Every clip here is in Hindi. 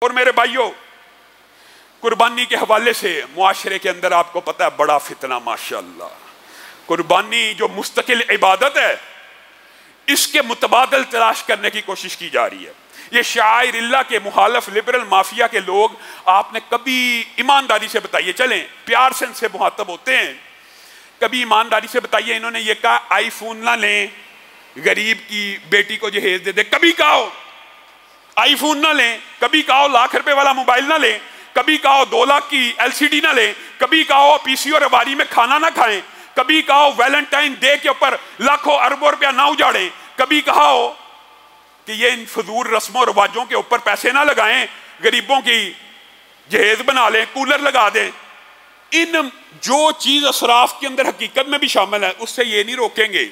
और मेरे भाइयों, कुर्बानी के हवाले से मुआशरे के अंदर आपको पता है बड़ा फितना माशाअल्लाह। कुर्बानी जो मुस्तकिल इबादत है, इसके मुतबादल तलाश करने की कोशिश की जा रही है। ये शाइरिल्लाह के मुखालफ लिबरल माफिया के लोग, आपने कभी ईमानदारी से बताइए, चलें प्यार से इनसे मुहातब होते हैं, कभी ईमानदारी से बताइए इन्होंने ये कहा आईफोन ना लें, गरीब की बेटी को जहेज दे दे, कभी कहो आईफोन ना लें, कभी कहो लाख रुपए वाला मोबाइल ना लें, कभी कहो 2 लाख की एलसीडी ना लें, कभी कहो पीसी और रवारी में खाना ना खाएं, कभी कहो वैलेंटाइन डे के ऊपर लाखों अरबों रुपया ना उजाड़ें, कभी कहो कि ये इन फजूल रस्मों रिवाजों के ऊपर पैसे ना लगाएं, गरीबों की जहेज बना लें, कूलर लगा दें। इन जो चीज असराफ के अंदर हकीकत में भी शामिल है, उससे ये नहीं रोकेंगे।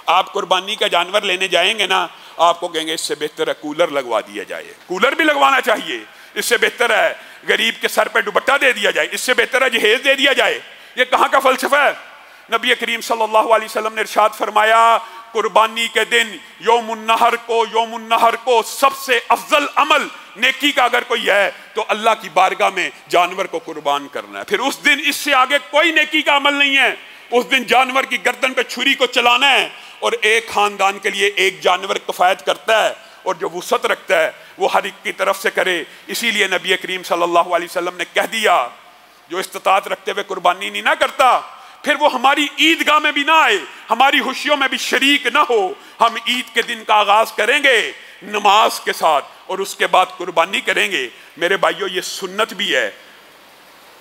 आप कुर्बानी का जानवर लेने जाएंगे ना, आपको कहेंगे इससे बेहतर है कूलर लगवा दिया जाए, कूलर भी लगवाना चाहिए, इससे बेहतर है गरीब के सर पे दुपट्टा दे दिया जाए, इससे बेहतर है जहेज दे दिया जाए। ये कहाँ का फलसफा है? नबी करीम सल्लल्लाहु अलैहि वसल्लम ने इरशाद फरमाया, कुर्बानी के दिन यौमुन नहर को सबसे अफजल अमल नेकी का अगर कोई है तो अल्लाह की बारगाह में जानवर को कुर्बान करना है। फिर उस दिन इससे आगे कोई नेकी का अमल नहीं है। उस दिन जानवर की गर्दन पे छुरी को चलाना है, और एक खानदान के लिए एक जानवर किफायत करता है, और जो वुसअत रखता है वो हर एक की तरफ से करे। इसीलिए नबी करीम सल्लल्लाहु अलैहि वसल्लम ने कह दिया, जो इस्तिताअत रखते हुए कुर्बानी नहीं ना करता, फिर वो हमारी ईदगाह में भी ना आए, हमारी खुशियों में भी शरीक ना हो। हम ईद के दिन का आगाज करेंगे नमाज के साथ, और उसके बाद कुर्बानी करेंगे। मेरे भाइयों, ये सुन्नत भी है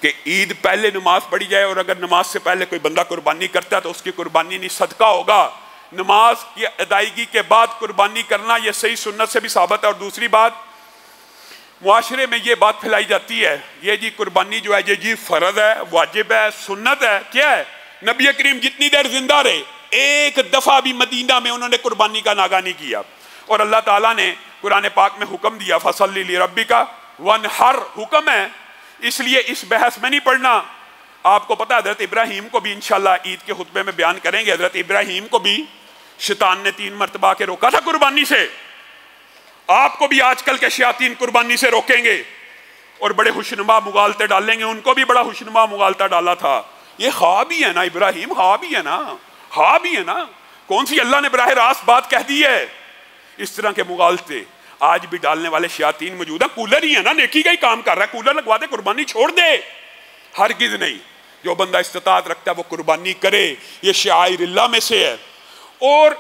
कि ईद पहले नमाज पढ़ी जाए, और अगर नमाज से पहले कोई बंदा कुर्बानी करता है तो उसकी कुर्बानी नहीं सदका होगा। नमाज की अदायगी के बाद कुर्बानी करना यह सही सुन्नत से भी साबित है। और दूसरी बात, मुआशरे में ये बात फैलाई जाती है, ये जी कुर्बानी जो है ये जी फर्ज है, वाजिब है, सुन्नत है। क्या है? नबी करीम जितनी देर जिंदा रहे, एक दफा भी मदीना में उन्होंने कुर्बानी का नागा नहीं किया। और अल्लाह ताला ने कुरान पाक में हुक्म दिया, फसल्लि लिरब्बिका वनहर, हुक्म है, इसलिए इस बहस में नहीं पढ़ना। आपको पता है हजरत इब्राहिम को भी इंशाल्लाह ईद के खुतबे में बयान करेंगे, हजरत इब्राहिम को भी शैतान ने 3 मरतबा के रोका था कुर्बानी से। आपको भी आजकल के शयातीन कुर्बानी से रोकेंगे और बड़े खुशनुमा मुगालते डालेंगे। उनको भी बड़ा खुशनुमा मुगालता डाला था। ये ख्वाब ही है ना इब्राहिम, ख्वाब ही है ना, ख्वाब ही है ना, कौन सी अल्लाह ने बराह रास्त बात कह दी है? इस तरह के मुगालते आज भी डालने वाले शयातीन मौजूद है। कूलर ही है ना, नेकी का ही काम कर रहा है, कूलर लगवा दे, कुर्बानी छोड़ दे। हरगिज नहीं। जो बंदा इस्तिताअत रखता है वो कुर्बानी करे, ये शाइरिल्लाह में से है। और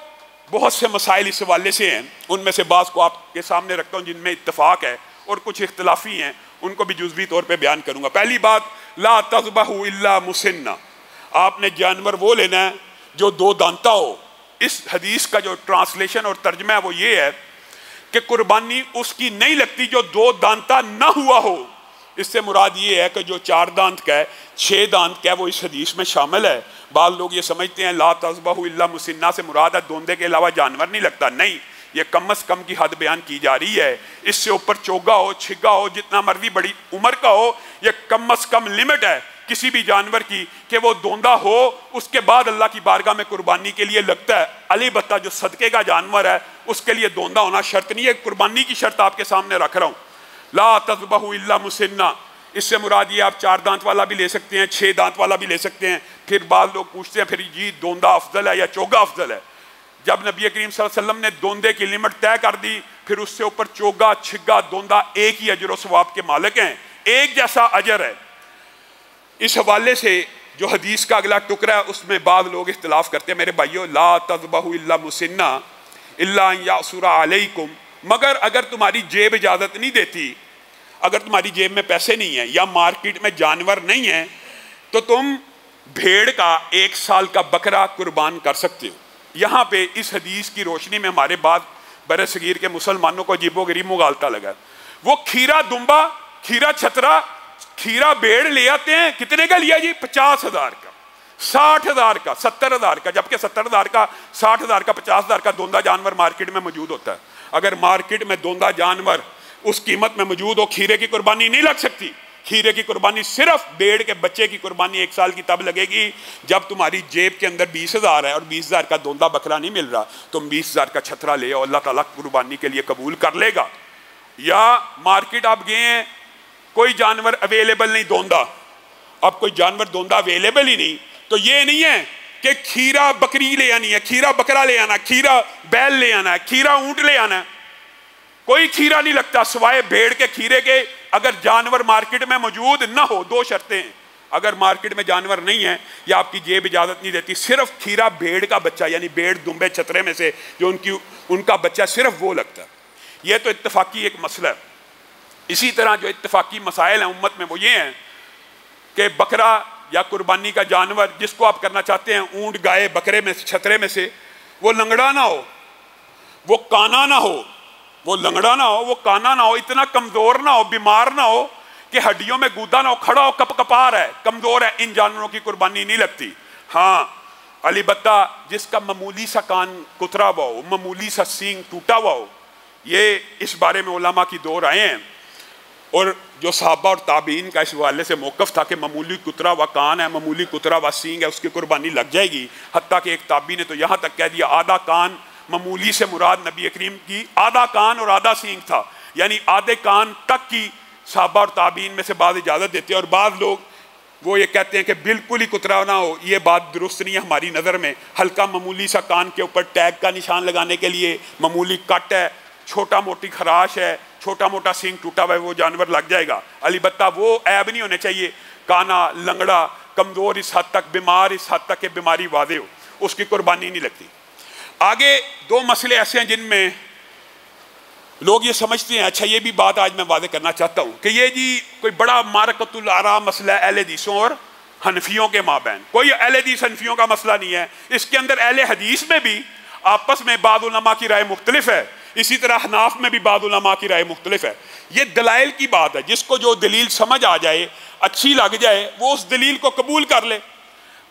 बहुत से मसाइल इस हवाले से हैं, उनमें से बाज़ को आपके सामने रखता हूँ जिनमें इत्तफाक है और कुछ इख्तलाफी हैं, उनको भी जुज़वी तौर पे बयान करूँगा। पहली बात, ला तज़बहू इल्ला मुसिन्ना, आपने जानवर वो लेना है जो 2 दांता हो। इस हदीस का जो ट्रांसलेशन और तर्जमा है वो ये है कि कुर्बानी उसकी नहीं लगती जो 2 दांता ना हुआ हो। इससे मुराद ये है कि जो 4 दांत का है, 6 दांत का है, वो इस हदीस में शामिल है। बाल लोग ये समझते हैं ला तज़बहू इल्ला मुसिन्ना से मुराद है दोंदे के अलावा जानवर नहीं लगता। नहीं, ये कम अज़ कम की हद बयान की जा रही है। इससे ऊपर चोगा हो, छिगा हो, जितना मर्जी बड़ी उम्र का हो, ये कम अज़ कम लिमिट है किसी भी जानवर की कि वो दोंदा हो, उसके बाद अल्लाह की बारगाह में कुर्बानी के लिए लगता है। अलबत्ता जो सदके का जानवर है उसके लिए दोंदा होना शर्त नहीं है। कुर्बानी की शर्त आपके सामने रख रहा हूँ, ला तज़बहू इल्ला मुसिन्ना। इससे मुराद ये आप 4 दांत वाला भी ले सकते हैं, 6 दांत वाला भी ले सकते हैं। फिर बाद लोग पूछते हैं फिर जी दोंदा अफजल है या चोगा अफजल है? जब नबी करीम सल्लल्लाहु अलैहि वसल्लम ने दोंदे की लिमिट तय कर दी, फिर उससे ऊपर चोगा, छिगा, दोंदा एक ही अजर व सवाब के मालिक हैं, एक जैसा अजर है। इस हवाले से जो हदीस का अगला टुकड़ा है उसमें बाद लोग इख्तिलाफ करते हैं। मेरे भाइयों, ला तज़बहू इल्ला मुसिन्ना इल्ला अन यासुरा अलैकुम, मगर अगर तुम्हारी जेब इजाज़त नहीं देती, अगर तुम्हारी जेब में पैसे नहीं है या मार्केट में जानवर नहीं है, तो तुम भेड़ का 1 साल का बकरा कुर्बान कर सकते हो। यहाँ पे इस हदीस की रोशनी में हमारे बाद बरे सगीर के मुसलमानों को अजीबो गरीब मुगालता लगा। वो खीरा दुम्बा, खीरा छतरा, खीरा भेड़ ले आते हैं, कितने का लिया जी? 50,000 का, 60,000 का, 70,000 का, जबकि 70,000 का, 60,000 का, 50,000 का दोंदा जानवर मार्केट में मौजूद होता है। अगर मार्केट में दोंदा जानवर उस कीमत में मौजूद हो, खीरे की कुर्बानी नहीं लग सकती। खीरे की कुर्बानी सिर्फ भेड़ के बच्चे की कुर्बानी 1 साल की तब लगेगी जब तुम्हारी जेब के अंदर 20,000 है और 20,000 का दोंदा बकरा नहीं मिल रहा। तुम 20,000 का छतरा ले आओ, अल्लाह ताला कुर्बानी के लिए कबूल कर लेगा। या मार्केट आप गए हैं, कोई जानवर अवेलेबल नहीं दोंदा, अब कोई जानवर दोंदा अवेलेबल ही नहीं, तो ये नहीं है कि खीरा बकरी ले आनी है, खीरा बकरा ले आना, खीरा बैल ले आना है, खीरा ऊंट ले आना है, कोई खीरा नहीं लगता सिवाय भेड़ के खीरे के। अगर जानवर मार्केट में मौजूद ना हो, दो शर्तें हैं, अगर मार्केट में जानवर नहीं है या आपकी जेब इजाजत नहीं देती, सिर्फ खीरा भेड़ का बच्चा, यानी भेड़ दुम्बे छतरे में से जो उनका बच्चा, सिर्फ वो लगता है। ये तो इत्तफाकी एक मसला है। इसी तरह जो इत्तफाकी मसाइल हैं उम्मत में वो ये हैं कि बकरा या कुर्बानी का जानवर जिसको आप करना चाहते हैं, ऊंट गाय बकरे में से, छतरे में से, वो लंगड़ा ना हो, वो काना ना हो, वो लंगड़ा ना हो, वो काना ना हो, इतना कमजोर ना हो, बीमार ना हो कि हड्डियों में गूदा ना हो, खड़ा हो, कपकपार है, कमजोर है, इन जानवरों की कुर्बानी नहीं लगती। हाँ, अलबत्ता जिसका मामूली सा कान कुतरा हुआ हो, मामूली सा सींग टूटा हुआ हो, ये इस बारे में उलमा की दो राय हैं। और जो सहाबा और ताबीन का इस हवाले से मौक़िफ़ था कि मामूली कुतरा व कान है, मामूली कुतरा व सींग है, उसकी कुर्बानी लग जाएगी। हत्ता कि एक ताबी ने तो यहाँ तक कह दिया आधा कान, मामूली से मुराद नबी करीम की आधा कान और आधा सींग था, यानी आधे कान तक की सहाबा और ताबीन में से बाद इजाज़त देते हैं। और बाद लोग वो ये कहते हैं कि बिल्कुल ही कुतरा ना हो, ये बात दुरुस्त नहीं है हमारी नज़र में। हल्का मामूली सा कान के ऊपर टैग का निशान लगाने के लिए मामूली कट है, छोटा मोटी खराश है, छोटा मोटा सींग टूटा हुआ है, वो जानवर लग जाएगा। अलबत्ता वो ऐब नहीं होने चाहिए, काना, लंगड़ा, कमज़ोर इस हद तक, बीमार इस हद तक कि बीमारी वादे हो, उसकी कुर्बानी नहीं लगती। आगे दो मसले ऐसे हैं जिनमें लोग ये समझते हैं, अच्छा ये भी बात आज मैं वादे करना चाहता हूँ कि ये जी कोई बड़ा मारकतुल आरा मसला है अहले हदीसों और हनफियों के माबैन। कोई अहले हदीस हनफियों का मसला नहीं है, इसके अंदर अहले हदीस में भी आपस में बाद उलमा की राय मुख्तलिफ है, इसी तरह हनाफ में भी बाद उलमा की राय मुख्तलिफ है। ये दलाइल की बात है, जिसको जो दलील समझ आ जाए, अच्छी लग जाए, वो उस दलील को कबूल कर ले।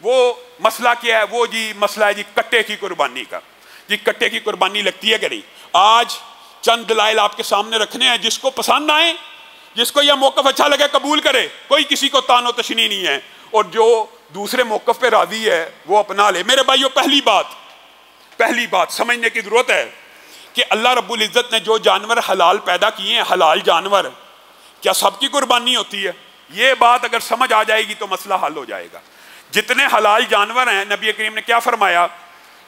वो मसला क्या है? वो जी मसला है जी कट्टे की कुर्बानी का। जी कट्टे की कुर्बानी लगती है कि नहीं? आज चंद दलाइल आपके सामने रखने हैं, जिसको पसंद आए, जिसको यह मौक़िफ़ अच्छा लगे कबूल करे, कोई किसी को तानो तशनी नहीं है, और जो दूसरे मौक़िफ़ पे राज़ी है वो अपना ले। मेरे भाइयों, पहली बात समझने की ज़रूरत है कि अल्लाह रब्बुल इज़्ज़त ने जो जानवर हलाल पैदा किए हैं, हलाल जानवर, क्या सबकी कुर्बानी होती है? ये बात अगर समझ आ जाएगी तो मसला हल हो जाएगा। जितने हलाल जानवर हैं, नबी करीम ने क्या फरमाया,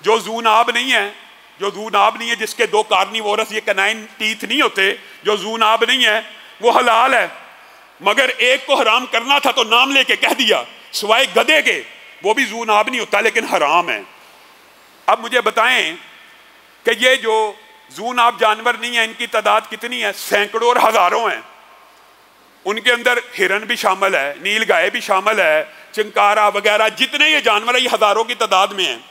जो जूनाब नहीं है, जो जूनाब नहीं है, जिसके दो कार्निवोरस ये कैनाइन टीथ नहीं होते, जो जूनाब नहीं है वो हलाल है, मगर एक को हराम करना था तो नाम लेके कह दिया सिवाय गधे के, वो भी जूनाब नहीं होता लेकिन हराम है। अब मुझे बताएं कि ये जो जूनाब जानवर नहीं है, इनकी तादाद कितनी है? सैकड़ों और हजारों हैं। उनके अंदर हिरन भी शामिल है, नील गाय भी शामिल है, चिंकारा वगैरह, जितने ये जानवर है ये हजारों की तादाद में हैं।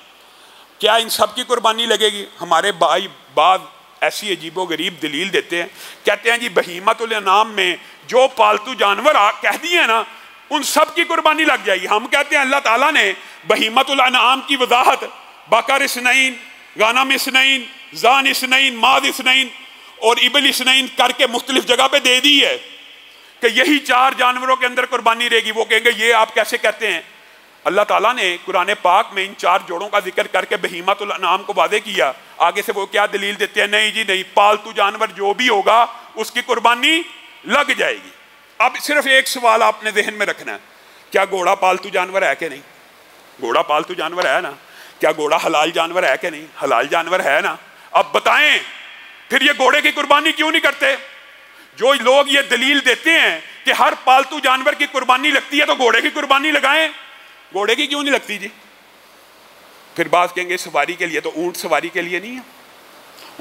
क्या इन सब की कुर्बानी लगेगी? हमारे भाई बाद ऐसी अजीबो गरीब दलील देते हैं, कहते हैं जी बहीमतुल अनाम में जो पालतू जानवर कह दिए ना, उन सब की कुर्बानी लग जाएगी। हम कहते हैं अल्लाह ताला ने बहीमतुल अनाम की वजाहत बकर इसनईन, गानम इसनईन, जान इसनईन, माद इसनईन और इबल इसनईन करके मुख्तलिफ जगह पे दे दी है कि यही चार जानवरों के अंदर कुर्बानी रहेगी। वो कहेंगे ये आप कैसे कहते हैं? अल्लाह ताला ने कुरान पाक में इन चार जोड़ों का जिक्र करके बहीमतुल अनाम को वादे किया। आगे से वो क्या दलील देते हैं? नहीं जी नहीं, पालतू जानवर जो भी होगा उसकी कुर्बानी लग जाएगी। अब सिर्फ एक सवाल आपने जहन में रखना है, क्या घोड़ा पालतू जानवर है कि नहीं? घोड़ा पालतू जानवर है ना? क्या घोड़ा हलाल जानवर है कि नहीं? हलाल जानवर है ना? अब बताएं फिर ये घोड़े की कुर्बानी क्यों नहीं करते? जो लोग ये दलील देते हैं कि हर पालतू जानवर की कुर्बानी लगती है तो घोड़े की कुर्बानी लगाएं, घोड़े की क्यों नहीं लगती जी? फिर बात कहेंगे सवारी के लिए, तो ऊंट सवारी के लिए नहीं है,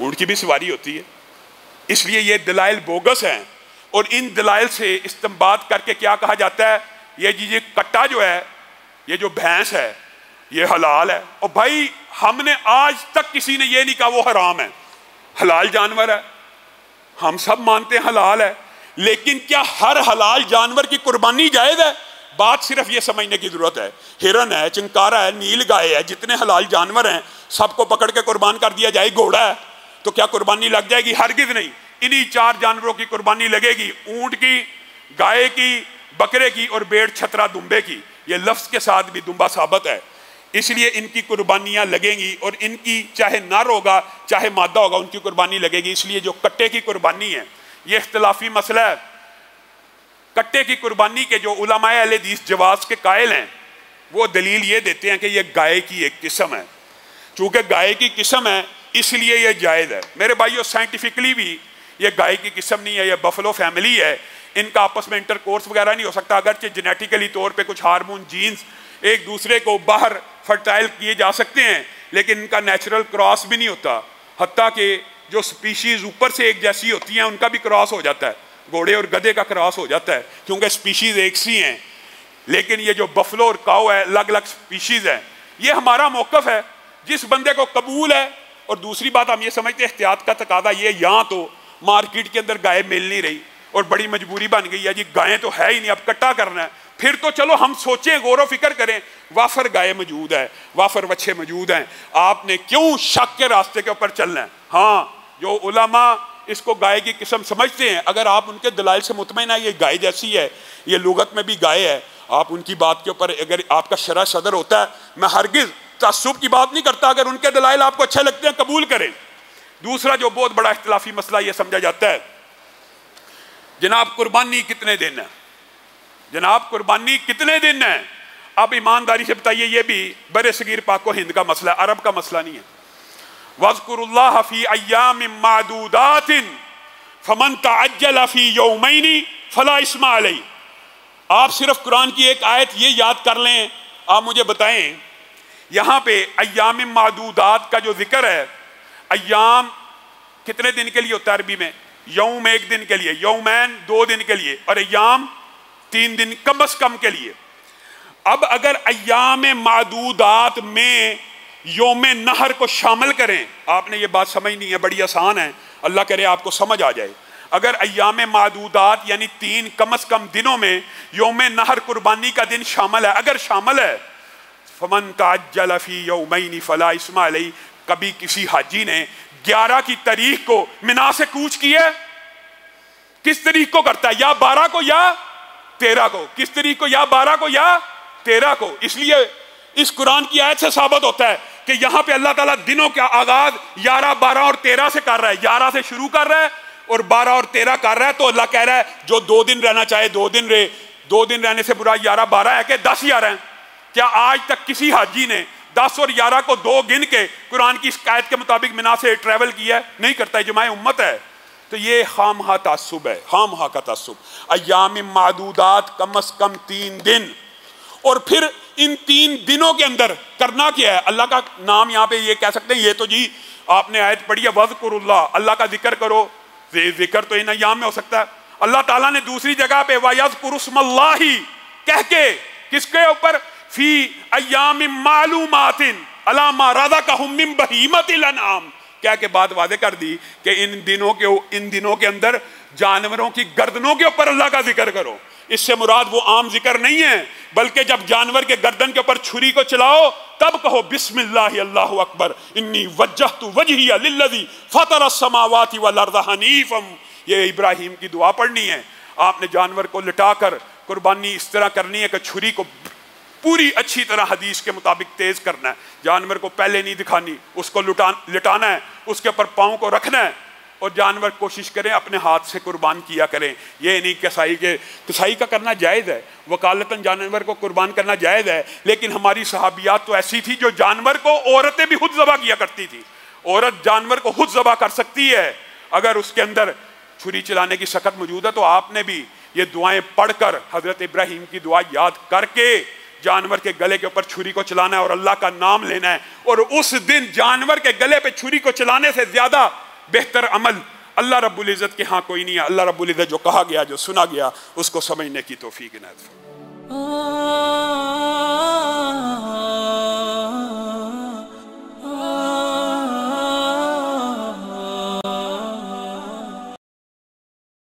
ऊंट की भी सवारी होती है। इसलिए ये दलाइल बोगस हैं और इन दलाइल से इस्तेमाल करके क्या कहा जाता है, ये जी ये कट्टा जो है, ये जो भैंस है, ये हलाल है। और भाई हमने आज तक किसी ने ये नहीं कहा वो हराम है, हलाल जानवर है, हम सब मानते हैं हलाल है। लेकिन क्या हर हलाल जानवर की कुर्बानी जायज़ है? बात सिर्फ ये समझने की जरूरत है, हिरन है, चिंकारा है, नील गाय है, जितने हलाल जानवर हैं सबको पकड़ के कुर्बान कर दिया जाए। घोड़ा है तो क्या कुर्बानी लग जाएगी? हरगिज नहीं। इन्हीं चार जानवरों की कुर्बानी लगेगी, ऊंट की, गाय की, बकरे की और भेड़ छतरा दुम्बे की। ये लफ्ज के साथ भी दुम्बा साबित है, इसलिए इनकी कुर्बानियां लगेंगी और इनकी चाहे नर होगा चाहे मादा होगा उनकी कुर्बानी लगेगी। इसलिए जो कट्टे की कुर्बानी है ये इख्तिलाफी मसला है। कट्टे की कुर्बानी के जो उलमाए अहले हदीस जवाज के कायल हैं, वो दलील ये देते हैं कि ये गाय की एक किस्म है। चूंकि गाय की किस्म है इसलिए ये जायज़ है। मेरे भाइयों, साइंटिफिकली भी ये गाय की किस्म नहीं है, ये बफलो फैमिली है। इनका आपस में इंटरकोर्स वगैरह नहीं हो सकता, अगरचे जेनेटिकली तौर पे कुछ हार्मोन जीन्स एक दूसरे को बाहर फर्टाइल किए जा सकते हैं, लेकिन इनका नेचुरल क्रॉस भी नहीं होता। हत्ता कि जो स्पीशीज़ ऊपर से एक जैसी होती हैं उनका भी क्रॉस हो जाता है, घोड़े और गधे का क्रॉस हो जाता है, क्योंकि स्पीशीज़ एक सी हैं। लेकिन ये जो बफलो और काऊ है अलग अलग स्पीशीज़ है। ये हमारा मौक़िफ़ है, जिस बंदे को कबूल है। और दूसरी बात हम ये समझते हैं एहतियात का तकादा ये, यहाँ तो मार्केट के अंदर गाय मिल नहीं रही और बड़ी मजबूरी बन गई है जी, गायें तो है ही नहीं, अब कट्टा करना है। फिर तो चलो हम सोचें, गौर फिक्र करें, वाफर गाय मौजूद है, वाफर बच्चे मौजूद हैं, आपने क्यों शक के रास्ते के ऊपर चलना है। हाँ, जो उलमा इसको गाय की किस्म समझते हैं, अगर आप उनके दलाइल से मुतमईन है ये गाय जैसी है, ये लुगत में भी गाय है, आप उनकी बात के ऊपर अगर आपका शरअ सदर होता है, मैं हरगिज़ तअस्सुब की बात नहीं करता, अगर उनके दलाइल आपको अच्छे लगते हैं कबूल करें। दूसरा जो बहुत बड़ा इख्तिलाफी मसला ये समझा जाता है, जनाब कुर्बानी कितने दिन है, जनाब कुर्बानी कितने दिन है। अब ईमानदारी से बताइए, ये भी बरे सगीर पाक हिंद का मसला है, अरब का मसला नहीं है। वज़्कुरुल्लाह फी अय्यामिन मादूदातिन फमन तअज्जल फी यौमैनि फला इस्मा अलैहि। आप सिर्फ कुरान की एक आयत ये याद कर लें, आप मुझे बताएं यहाँ पे अय्यामिन मादूदात का जो जिक्र है, अय्याम कितने दिन के लिए होता है अरबी में? यौम एक दिन के लिए, यौमैन 2 दिन के लिए, और अय्याम 3 दिन कम अज कम के लिए। अब अगर अय्याम मादूदात में योम नहर को शामिल करें, आपने ये बात समझनी है, बड़ी आसान है, अल्लाह करे आपको समझ आ जाए। अगर अय्याम मादूदात यानी 3 कम अज कम दिनों में योम नहर कुर्बानी का दिन शामिल है, अगर शामिल है, फमन तअज्जल फी यौमैनि फला इस्मा अलैहि। कभी किसी हाजी ने 11 की तारीख को मिना से कूच किया, किस तारीख को करता है, या 12 को या 13 को, किस तारीख को, या 12 को या 13 को। इसलिए इस कुरान की आयत से साबित होता है कि यहां पे अल्लाह ताला दिनों का आगाज 11, 12 और 13 से कर रहा है, 11 से शुरू कर रहा है और 12 और 13 कर रहा है। तो अल्लाह कह रहा है जो 2 दिन रहना चाहे 2 दिन रहे, 2 दिन रहने से बुरा 11, 12 है कि 10 11 है। क्या आज तक किसी हाजी ने 10 और 11 को 2 गिन के कुरान की इस आयत के मुताबिक मिना से ट्रैवल किया है? नहीं करता है, जमाए उम्मत है। तो ये खामहा तासुब है, खामहा का तासुब। अय्याम मादूदात कम अज कम 3 दिन, और फिर इन 3 दिनों के अंदर करना क्या है? अल्लाह का नाम यहाँ पे ये कह सकते हैं, ये तो जी आपने आयत पढ़ी है, वज़्कुरुल्लाह, अल्लाह का जिक्र करो। जिक्र तो इन अय्याम में हो सकता है। अल्लाह ताला ने दूसरी जगह पे वयज़्कुरुस्मल्लाहि कह के किसके ऊपर, फी अय्यामिन मालूमातिन अला मा रज़क़हुम मिन बहीमतिल अनआम, क्या के बाद वादे कर दी कि इन दिनों के अंदर जानवरों की गर्दनों के ऊपर अल्लाह का जिक्र करो। इससे मुराद वो आम जिक्र नहीं है, बल्कि जब जानवर के गर्दन के ऊपर छुरी को चलाओ तब कहो बिस्मिल्लाह अल्लाहु अकबर इन्नी वज्जहतु वजहिया लिल्लज़ी फतरस समावाति वल अर्ज़ हनीफम। ये इब्राहिम की दुआ पढ़नी है। आपने जानवर को लिटाकर कुर्बानी इस तरह करनी है कि छुरी को पूरी अच्छी तरह हदीस के मुताबिक तेज करना है। जानवर को पहले नहीं दिखानी, उसको लिटाना है, उसके ऊपर पाँव को रखना है, और जानवर कोशिश करें अपने हाथ से कुर्बान किया करें। ये नहीं कसाई का करना जायज़ है, वकालतन जानवर को कुर्बान करना जायज़ है, लेकिन हमारी सहाबियात तो ऐसी थी जो जानवर को औरतें भी खुद ज़बह किया करती थी। औरत जानवर को खुद ज़बह कर सकती है अगर उसके अंदर छुरी चलाने की सकत मौजूद है। तो आपने भी ये दुआएं पढ़कर हज़रत इब्राहीम की दुआ याद करके जानवर के गले के ऊपर छुरी को चलाना है और अल्लाह का नाम लेना है। और उस दिन जानवर के गले पे छुरी को चलाने से ज्यादा बेहतर अमल अल्लाह रब्बुल इज़्ज़त के यहाँ कोई नहीं है। अल्लाह रब्बुल इज़्ज़त जो कहा गया, जो सुना गया, उसको समझने की तौफीक इनायत फरमाए।